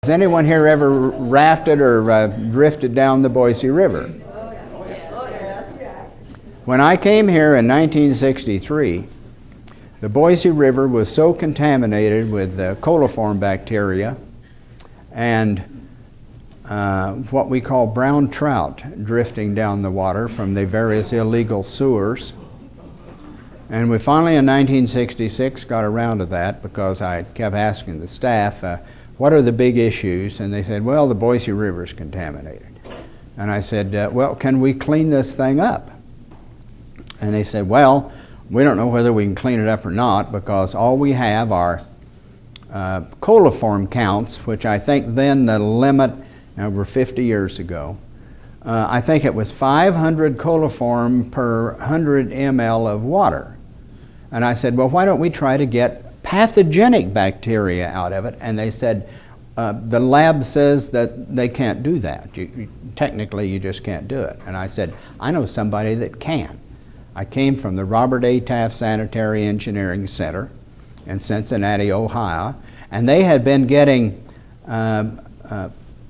Has anyone here ever rafted or drifted down the Boise River? When I came here in 1963, the Boise River was so contaminated with coliform bacteria and what we call brown trout drifting down the water from the various illegal sewers. And we finally in 1966 got around to that because I kept asking the staff, what are the big issues? And they said, well, the Boise River is contaminated. And I said, well, can we clean this thing up? And they said, well, we don't know whether we can clean it up or not because all we have are coliform counts, which I think then the limit, over 50 years ago, I think it was 500 coliform per 100 ml of water. And I said, well, why don't we try to get pathogenic bacteria out of it? And they said, the lab says that they can't do that. Technically, you just can't do it. And I said, I know somebody that can. I came from the Robert A. Taft Sanitary Engineering Center in Cincinnati, Ohio, and they had been getting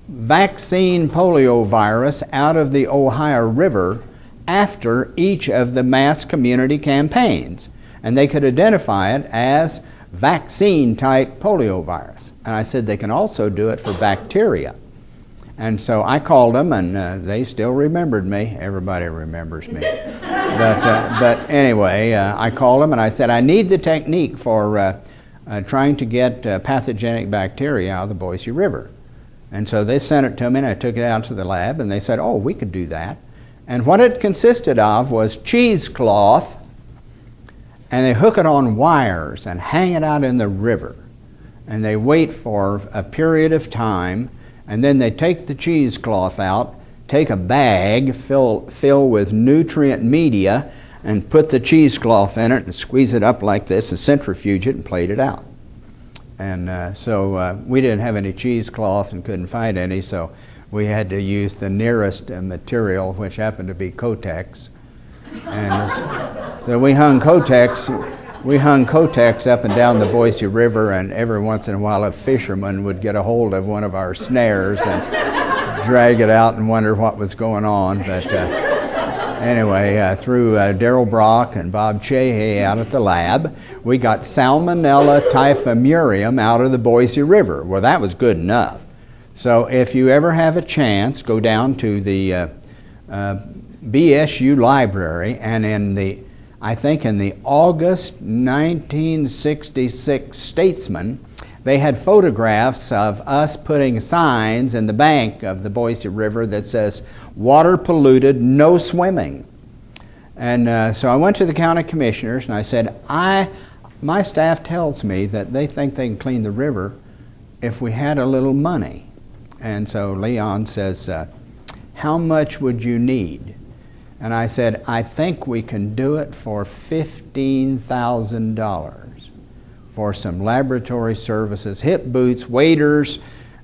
vaccine poliovirus out of the Ohio River after each of the mass community campaigns. And they could identify it as vaccine-type poliovirus. And I said they can also do it for bacteria. And so I called them, and they still remembered me. Everybody remembers me. But anyway, I called them, and I said, I need the technique for trying to get pathogenic bacteria out of the Boise River. And so they sent it to me, and I took it out to the lab, and they said, oh, we could do that. And what it consisted of was cheesecloth, and they hook it on wires and hang it out in the river. And they wait for a period of time, and then they take the cheesecloth out, take a bag, fill with nutrient media, and put the cheesecloth in it and squeeze it up like this and centrifuge it and plate it out. And so we didn't have any cheesecloth and couldn't find any, so we had to use the nearest material, which happened to be Kotex. And so we hung Kotex up and down the Boise River, and every once in a while a fisherman would get a hold of one of our snares and drag it out and wonder what was going on. But anyway, through Darrell Brock and Bob Chahay out at the lab, we got Salmonella typhimurium out of the Boise River. Well, that was good enough. So if you ever have a chance, go down to the BSU library, and I think in the August 1966 Statesman, they had photographs of us putting signs in the bank of the Boise River that says, water polluted, no swimming. And so I went to the county commissioners and I said, my staff tells me that they think they can clean the river if we had a little money. And so Leon says, how much would you need? And I said, I think we can do it for $15,000 for some laboratory services, hip boots, waders,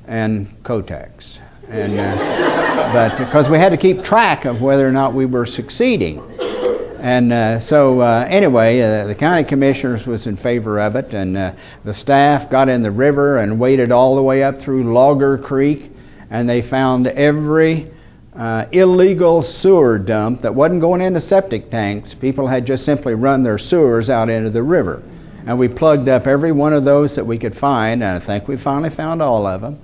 and Kotex. And but because we had to keep track of whether or not we were succeeding. And so anyway, the county commissioners was in favor of it, and the staff got in the river and waded all the way up through Logger Creek, and they found every illegal sewer dump that wasn't going into septic tanks. People had just simply run their sewers out into the river. And we plugged up every one of those that we could find, and I think we finally found all of them.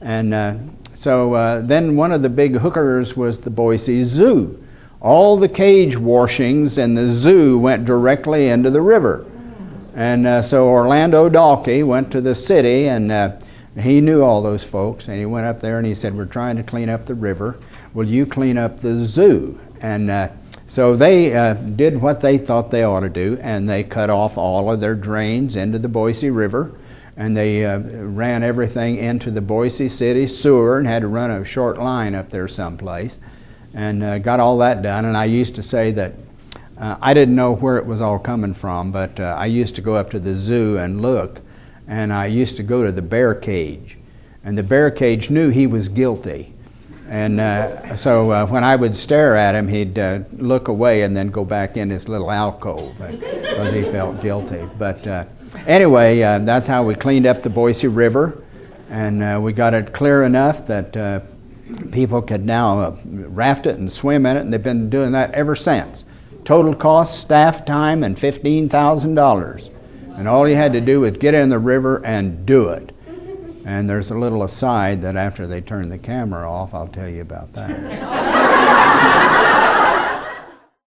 And so then one of the big hookers was the Boise Zoo. All the cage washings in the zoo went directly into the river. And so Orlando Dalkey went to the city, and he knew all those folks, and he went up there and he said, we're trying to clean up the river. Will you clean up the zoo? And so they did what they thought they ought to do, and they cut off all of their drains into the Boise River, and they ran everything into the Boise City sewer and had to run a short line up there someplace, and got all that done. And I used to say that I didn't know where it was all coming from, but I used to go up to the zoo and look, and I used to go to the bear cage, and the bear cage knew he was guilty. And so when I would stare at him, he'd look away and then go back in his little alcove because he felt guilty. But anyway, that's how we cleaned up the Boise River. And we got it clear enough that people could now raft it and swim in it, and they've been doing that ever since. Total cost, staff time, and $15,000. And all you had to do was get in the river and do it. And there's a little aside that after they turn the camera off, I'll tell you about that.